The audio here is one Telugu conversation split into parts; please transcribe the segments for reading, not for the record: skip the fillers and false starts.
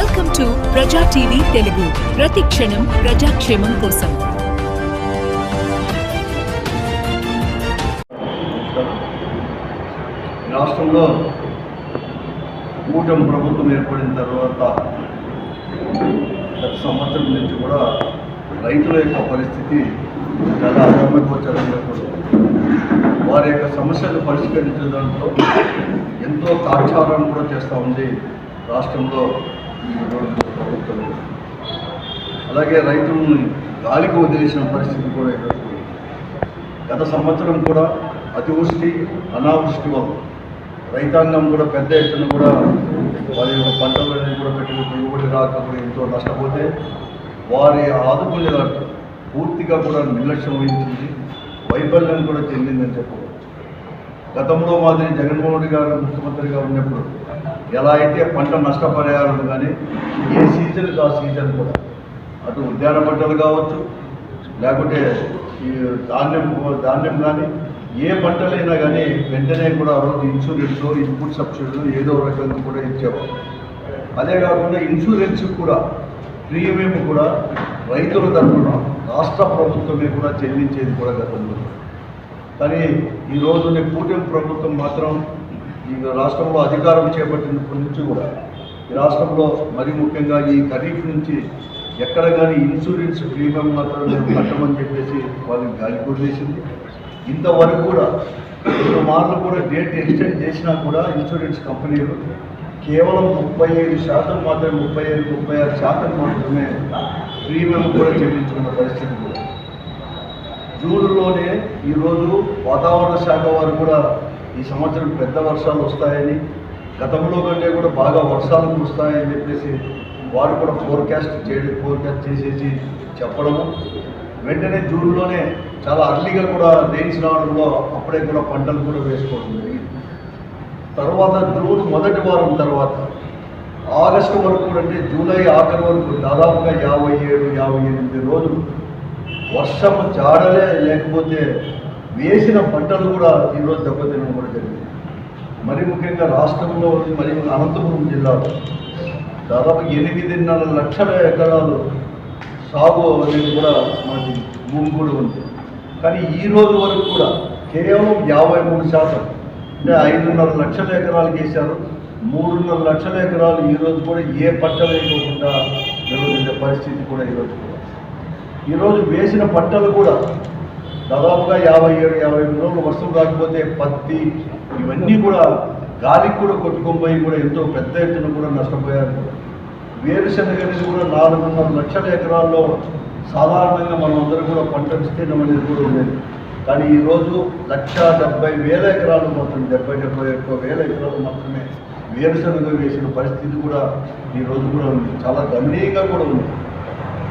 వెల్కమ్ టు ప్రజా టీవీ తెలుగు. ప్రతి క్షణం ప్రజాక్షేమం కోసం. రాష్ట్రంలో కూటమి ప్రభుత్వం ఏర్పడిన తర్వాత గత సంవత్సరం నుంచి కూడా రైతుల యొక్క పరిస్థితి చాలా అగమ్యగోచరంగా కూడా వారి యొక్క సమస్యలు పరిష్కరించడంలో ఎంతో తాత్సారం కూడా చేస్తూ ఉంది రాష్ట్రంలో ఈ ప్రభుత్వం. అలాగే రైతులను గాలికి వదిలేసిన పరిస్థితి కూడా ఈరోజు. గత సంవత్సరం కూడా అతివృష్టి అనావృష్టి వల్ల రైతాంగం కూడా పెద్ద ఎత్తున కూడా వారి యొక్క పంటలన్నీ కూడా పెట్టిన దిగుబడి రాక కూడా ఎంతో నష్టపోతే వారి ఆదుకునే దాంట్లో పూర్తిగా కూడా నిర్లక్ష్యం వహించింది, వైఫల్యం కూడా చెందిందని చెప్పవచ్చు. గతంలో మాదిరి జగన్మోహన్ రెడ్డి గారు ముఖ్యమంత్రిగా ఉన్నప్పుడు ఎలా అయితే పంట నష్టపరిహారం కానీ ఏ సీజన్కి ఆ సీజన్ కూడా అటు ఉద్యాన పంటలు కావచ్చు, లేకుంటే ఈ ధాన్యం కానీ ఏ పంటలైనా కానీ వెంటనే కూడా ఆ రోజు ఇన్సూరెన్స్, ఇన్పుట్ సబ్సిడీలు ఏదో రకంగా కూడా ఇచ్చేవారు. అదే కాకుండా ఇన్సూరెన్స్ కూడా ప్రీమియం కూడా రైతుల తరఫున రాష్ట్ర ప్రభుత్వమే కూడా చెల్లించేది కూడా గతంలో. కానీ ఈరోజు కూటమి ప్రభుత్వం మాత్రం ఈ రాష్ట్రంలో అధికారం చేపట్టినప్పటి నుంచి కూడా ఈ రాష్ట్రంలో మరి ముఖ్యంగా ఈ ఖరీఫ్ నుంచి ఎక్కడ కానీ ఇన్సూరెన్స్ ప్రీమియం మాత్రం కట్టమని చెప్పేసి వాళ్ళని గాలి కొట్టేసింది. ఇంతవరకు కూడా 2 మార్లు కూడా డేట్ ఎక్స్టెండ్ చేసినా కూడా ఇన్సూరెన్స్ కంపెనీలు కేవలం 35% మాత్రమే, 35-36% మాత్రమే ప్రీమియం కూడా చెల్లించుకున్న పరిస్థితి కూడా. జూన్లోనే ఈరోజు వాతావరణ శాఖ వారు కూడా ఈ సంవత్సరం పెద్ద వర్షాలు వస్తాయని, గతంలో కంటే కూడా బాగా వర్షాలు కురుస్తాయని చెప్పేసి వారు కూడా ఫోర్కాస్ట్ చేసేసి చెప్పడము, వెంటనే జూన్లోనే చాలా అర్లీగా కూడా రెయిన్స్ రావడంలో అప్పుడే కూడా పంటలు కూడా వేసుకోవడం జరిగింది. తర్వాత జూన్ మొదటి వారం తర్వాత ఆగస్టు వరకు అంటే జూలై ఆఖరి వరకు దాదాపుగా 57-58 రోజులు వర్షం జాడలే లేకపోతే వేసిన పంటలు కూడా ఈరోజు దెబ్బతినడం కూడా జరిగింది. మరి ముఖ్యంగా రాష్ట్రంలో మరియు అనంతపురం జిల్లాలో దాదాపు 8.5 లక్షల ఎకరాలు సాగు అనేది కూడా మనకి భూమి కూడా ఉంది. కానీ ఈ రోజు వరకు కూడా కేవలం 53%, అంటే 5.5 లక్షల ఎకరాలు వేశారు. 3.5 లక్షల ఎకరాలు ఈరోజు కూడా ఏ పంట వేయకుండా జరుగుతున్న పరిస్థితి కూడా ఈరోజు వేసిన పంటలు కూడా దాదాపుగా 57-58 రోజులు వర్షం రాకపోతే పత్తి ఇవన్నీ కూడా గాలికి కూడా కొట్టుకొని కూడా ఎంతో పెద్ద ఎత్తున కూడా నష్టపోయారు. వేరుశనగ అనేది కూడా 4.5 లక్షల ఎకరాల్లో సాధారణంగా మనం అందరూ కూడా పంట విస్తీర్ణం అనేది కూడా ఉండేది. కానీ ఈరోజు 1,70,000 ఎకరాలు మాత్రం 70,000 ఎకరాలు మాత్రమే వేరుశనగ వేసిన పరిస్థితి కూడా ఈరోజు కూడా ఉంది, చాలా గణనీయంగా కూడా ఉంది.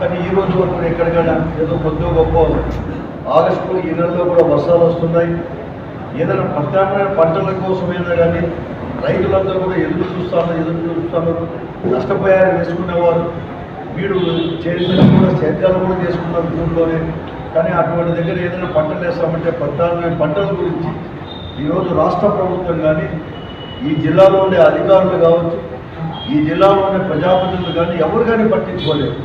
కానీ ఈరోజు వరకు ఎక్కడికైనా ఏదో కొద్దిగా గొప్ప ఆగస్టు ఈ నెలలో కూడా వర్షాలు వస్తున్నాయి. ఏదైనా ప్రత్యామ్నాయ పంటల కోసమైనా కానీ రైతులందరూ కూడా ఎదురు చూస్తున్నారు. నష్టపోయారు వేసుకునేవారు, వీడు చేసిన కూడా సేద్యాలు కూడా చేసుకున్నారు జూన్లోనే. కానీ అటువంటి దగ్గర ఏదైనా పంటలు వేస్తామంటే ప్రత్యామ్నాయ పంటల గురించి ఈరోజు రాష్ట్ర ప్రభుత్వం కానీ, ఈ జిల్లాలో ఉండే అధికారులు కావచ్చు, ఈ జిల్లాలో ఉండే ప్రజాప్రతినిధులు కానీ ఎవరు కానీ పట్టించుకోలేదు.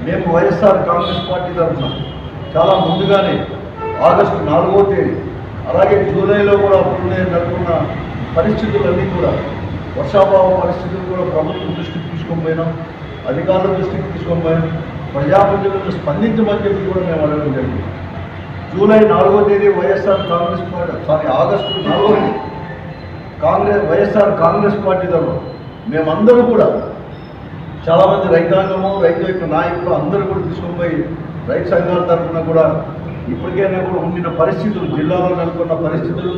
మేము వైఎస్ఆర్ కాంగ్రెస్ పార్టీ తరఫున చాలా ముందుగానే ఆగస్టు 4వ తేదీ అలాగే జూలైలో కూడా అప్పుడు నెలకొన్న పరిస్థితులన్నీ కూడా వర్షాభావ పరిస్థితులు కూడా ప్రభుత్వం దృష్టికి తీసుకొని పోయినాం, అధికారుల దృష్టికి తీసుకొని పోయినాం, ప్రజాప్రతినిధులు స్పందించమని చెప్పి కూడా మేము అడగడం జరిగింది. జూలై 4వ తేదీ వైఎస్ఆర్ కాంగ్రెస్ పార్టీ ఆగస్టు 4వ తేదీ వైఎస్ఆర్ కాంగ్రెస్ పార్టీ తరఫున మేమందరూ కూడా చాలామంది రైతాంగము, రైతు యొక్క నాయకులు అందరూ కూడా తీసుకొని పోయి రైతు సంఘాల తరఫున కూడా ఇప్పటికైనా కూడా ఉండిన పరిస్థితులు, జిల్లాలో నెలకొన్న పరిస్థితులు,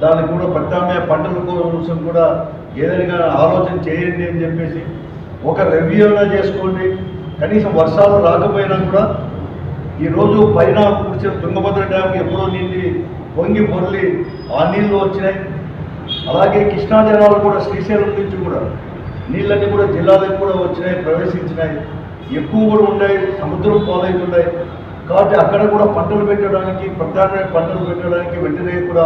దానికి కూడా ప్రత్యామ్నాయ పంటల కోసం కూడా ఏదైనా ఆలోచన చేయండి అని చెప్పేసి ఒక రివ్యూనా చేసుకోండి. కనీసం వర్షాలు రాకపోయినా కూడా ఈరోజు పైన కూర్చిన తుంగభద్ర డ్యామ్ ఎప్పుడో నిండి పొంగి పొర్లి ఆ నీళ్ళు వచ్చినాయి. అలాగే కృష్ణా జలాలు కూడా శ్రీశైలం నుంచి కూడా నీళ్ళన్నీ కూడా జిల్లాలకు కూడా వచ్చినాయి, ప్రవేశించినాయి, ఎక్కువ కూడా ఉన్నాయి, సముద్రం పాలవుతున్నాయి. కాబట్టి అక్కడ కూడా పంటలు పెట్టడానికి, ప్రత్యామ్నాయ పంటలు పెట్టడానికి వెంటనే కూడా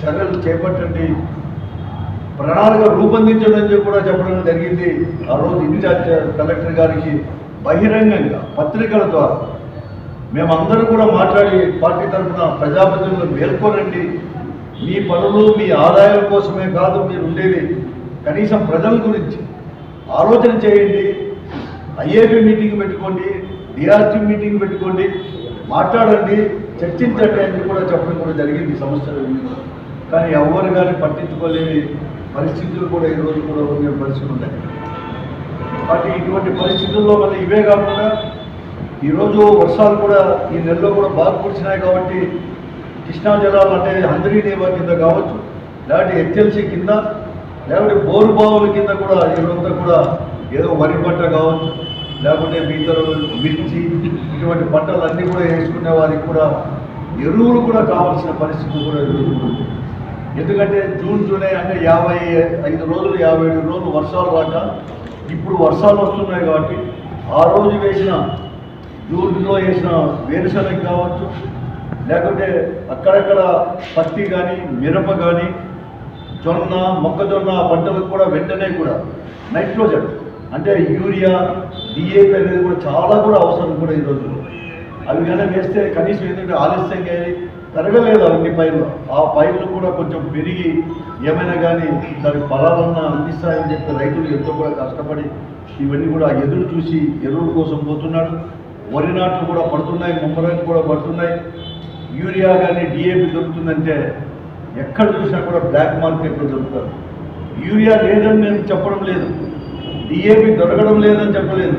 చర్యలు చేపట్టండి. ప్రణాళిక రూపొందించడం కూడా చెప్పడం జరిగింది. ఆ రోజు ఇన్ఛార్జ్ కలెక్టర్ గారికి బహిరంగంగా పత్రికల ద్వారా మేమందరూ కూడా మాట్లాడి పార్టీ తరఫున ప్రజాప్రతినిధులు మేల్కొనండి, మీ పనులు మీ ఆదాయం కోసమే కాదు మీరు ఉండేది, కనీసం ప్రజల గురించి ఆలోచన చేయండి, ఐఏపీ మీటింగ్ పెట్టుకోండి, డిఆర్టీ మీటింగ్ పెట్టుకోండి, మాట్లాడండి, చర్చించండి అని కూడా చెప్పడం కూడా జరిగింది సమస్యలు. కానీ ఎవరు కానీ పట్టించుకోలేని పరిస్థితులు కూడా ఈరోజు కూడా ఉండే పరిస్థితులు ఉన్నాయి. కాబట్టి ఇటువంటి పరిస్థితుల్లో మళ్ళీ ఇవే కాకుండా ఈరోజు వర్షాలు కూడా ఈ నెలలో కూడా బాగా కురిసినాయి కాబట్టి కృష్ణా జలాలు అంటే హంద్రీ నేవా కింద కావచ్చు, లేకపోతే హెచ్ఎల్సీ కింద, లేకపోతే బోరు బావుల కింద కూడా ఈరోజు కూడా ఏదో వరి పంట కావచ్చు, లేకపోతే మిగతా మిర్చి ఇటువంటి పంటలు అన్నీ కూడా వేసుకునే వారికి కూడా ఎరువులు కూడా కావాల్సిన పరిస్థితి కూడా ఈరోజు ఉంది. ఎందుకంటే జూలై అంటే 55 రోజులు 57 రోజులు వర్షాలు రాక ఇప్పుడు వర్షాలు వస్తున్నాయి కాబట్టి ఆ రోజు వేసిన జూన్లో వేసిన వేరుశనగ కావచ్చు, లేకపోతే అక్కడక్కడ పత్తి కానీ మిరప కానీ జొన్న మొక్కజొన్న పంటలకు కూడా వెంటనే కూడా నైట్రోజన్ అంటే యూరియా డిఏపి అనేది కూడా చాలా కూడా అవసరం కూడా ఈరోజు. అవి కానీ వేస్తే కనీసం ఏంటంటే ఆలస్యంగా పెరగలేదు అన్ని పైర్లు, ఆ పైర్లు కూడా కొంచెం పెరిగి ఏమైనా కానీ దానికి ఫలాలన్నా అందిస్తాయని చెప్పి రైతులు ఎంతో కూడా కష్టపడి ఇవన్నీ కూడా ఎదురు చూసి ఎరువుల కోసం పోతున్నాడు. వరి నాట్లు కూడా పడుతున్నాయి, ముమ్మరాలు కూడా పడుతున్నాయి. యూరియా కానీ డిఏపి దొరుకుతుందంటే ఎక్కడ చూసినా కూడా బ్లాక్ మార్కెట్లో దొరుకుతారు. యూరియా లేదని నేను చెప్పడం లేదు, డిఏపి దొరకడం లేదని చెప్పలేదు,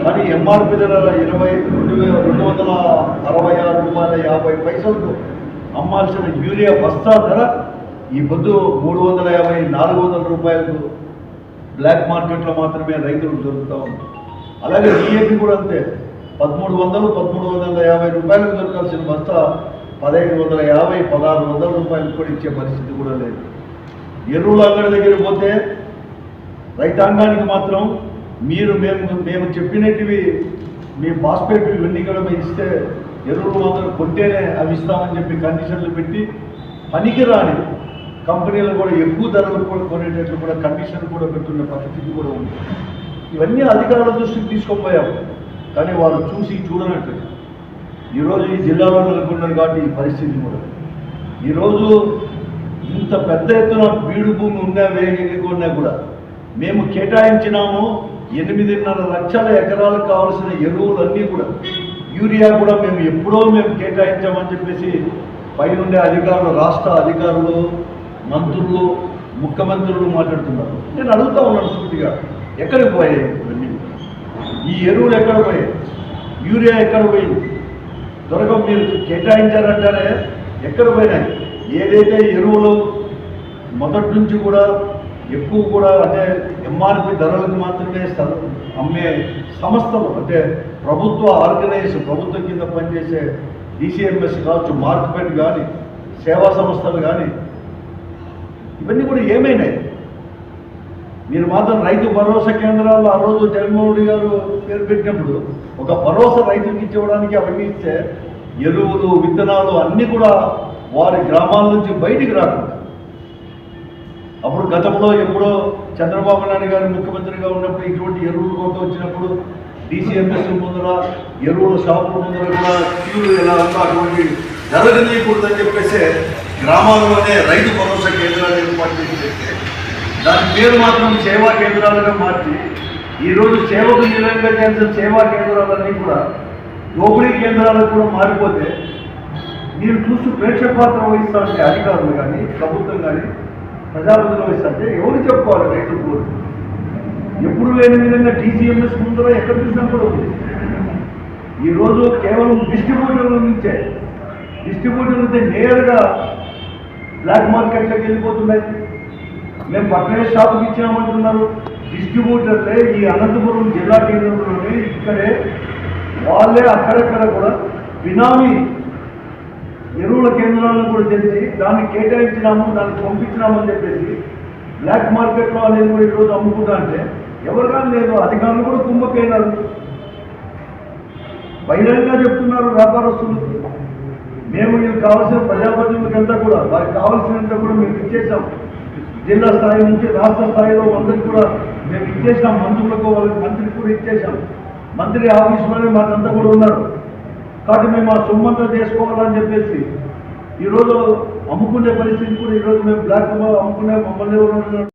కానీ ఎంఆర్పి ధర 2,266.50 అమ్మాల్సిన యూరియా బస్తా ధర ఈ పొద్దు 350-400 రూపాయలకు బ్లాక్ మార్కెట్లో మాత్రమే రైతులకు దొరుకుతూ ఉంది. అలాగే డిఏపి కూడా అంతే, 1,300-1,350 రూపాయలకు దొరకాల్సిన బస్తా 1,550-1,600 రూపాయలకు కూడా ఇచ్చే పరిస్థితి కూడా లేదు. ఎరువుల అంగడి దగ్గర పోతే రైతాంగానికి మాత్రం మేము చెప్పినట్టువి మీ ఫాస్ఫేట్ ఇవన్నీ కూడా మేము ఇస్తే ఎరువులు మాత్రం కొంటేనే అవి ఇస్తామని చెప్పి కండిషన్లు పెట్టి పనికిరాని కంపెనీలు కూడా ఎక్కువ ధరలు కూడా కొనేటట్లు కూడా కండిషన్లు కూడా పెట్టుకునే పరిస్థితి కూడా ఉంది. ఇవన్నీ అధికారుల దృష్టికి తీసుకుపోయాము, కానీ వాళ్ళు చూసి చూడనట్టు ఈరోజు ఈ జిల్లాలో నెలకొన్నారు కాబట్టి ఈ పరిస్థితి కూడా. ఈరోజు ఇంత పెద్ద ఎత్తున బీడు భూమి ఉన్నా వేగకుండా కూడా మేము కేటాయించినాము 8.5 లక్షల ఎకరాలకు కావాల్సిన ఎరువులన్నీ కూడా, యూరియా కూడా మేము ఎప్పుడో కేటాయించామని చెప్పేసి పైనుండే అధికారులు, రాష్ట్ర అధికారులు, మంత్రులు, ముఖ్యమంత్రులు మాట్లాడుతున్నారు. నేను అడుగుతా ఉన్నాను సూటిగా, ఎక్కడికి పోయాయి ఇవన్నీ? ఈ ఎరువులు ఎక్కడ పోయాయి? యూరియా ఎక్కడ పోయింది? మీరు కేటాయించారంటారే ఎక్కడ పోయినాయి? ఏదైతే ఎరువులు మొదటి నుంచి కూడా ఎక్కువ కూడా అంటే ఎంఆర్పి ధరలకు మాత్రమే అమ్మే సంస్థలు అంటే ప్రభుత్వం కింద పనిచేసే డిసిఎంఎస్ కావచ్చు, మార్కెట్ కానీ, సేవా సంస్థలు కానీ, ఇవన్నీ కూడా ఏమైనాయి? మీరు మాత్రం రైతు భరోసా కేంద్రాల్లో ఆ రోజు జగన్మోహన్ రెడ్డి గారు పేరు పెట్టినప్పుడు ఒక భరోసా రైతులకు ఇచ్చివ్వడానికి అవన్నీ ఇస్తే ఎరువులు విత్తనాలు అన్నీ కూడా వారి గ్రామాల నుంచి బయటికి రాకుండా, అప్పుడు గతంలో ఎప్పుడో చంద్రబాబు నాయుడు గారు ముఖ్యమంత్రిగా ఉన్నప్పుడు ఇటువంటి ఎరువులు కొంత వచ్చినప్పుడు డిసిఎంఎస్ ముందర ఎరువుల షాపుల ముందర కూడా క్యూలు ఎలా ఉందో అటువంటి జరగనీయకూడదని చెప్పేసి గ్రామాల్లోనే రైతు భరోసా కేంద్రాలు ఏర్పాటు చేసి దాని పేరు మాత్రం సేవా కేంద్రాలుగా మార్చి ఈరోజు సేవకు నిలయంగా చేసిన సేవా కేంద్రాలన్నీ కూడా దోపిడీ కేంద్రాలకు కూడా మారిపోతే మీరు చూస్తూ ప్రేక్షక పాత్ర వహిస్తారంటే అధికారులు కానీ, ప్రభుత్వం కానీ, ప్రజాప్రతినిధులు వహిస్తారంటే ఎవరు చెప్పుకోవాలి? రైతు కోరు ఎప్పుడు లేని విధంగా డిసిఎంఎస్ ముందర ఎక్కడ చూసినా కూడా ఉంది. ఈరోజు కేవలం డిస్ట్రిబ్యూటర్ల నుంచే నేరుగా బ్లాక్ మార్కెట్లోకి వెళ్ళిపోతున్నాయి. మేము పక్కనే షాపుకి ఇచ్చామంటున్నారు. డిస్ట్రిబ్యూటర్లే ఈ అనంతపురం జిల్లా కేంద్రంలోనే ఇక్కడే వాళ్ళే అక్కడక్కడ కూడా బినామీ ఎరువుల కేంద్రాలను కూడా తెలిసి దాన్ని కేటాయించినాము, దాన్ని పంపించినామని చెప్పేసి బ్లాక్ మార్కెట్లో అనేది కూడా ఈరోజు అమ్ముకుంటా అంటే ఎవరు కానీ లేదు. అధికారులు కూడా కుమ్మకైనారు, బహిరంగంగా చెప్తున్నారు వ్యాపారస్తులు. మేము వీళ్ళకి కావాల్సిన ప్రజాప్రతినిధులకంతా కూడా వారికి కావాల్సినంత కూడా మేము ఇచ్చేసాం. జిల్లా స్థాయి నుంచి రాష్ట్ర స్థాయిలో అందరికి కూడా మేము ఇచ్చేసాం, మంత్రులకు వాళ్ళకి మంత్రికి కూడా ఇచ్చేసాం. మంత్రి ఆఫీసులోనే మాకంతా కూడా ఉన్నారు. కాబట్టి మేము ఆ సొమ్మంతా చేసుకోవాలని చెప్పేసి ఈరోజు అమ్ముకునే పరిస్థితి కూడా ఈరోజు మేము బ్లాక్ అమ్ముకునే మమ్మల్ని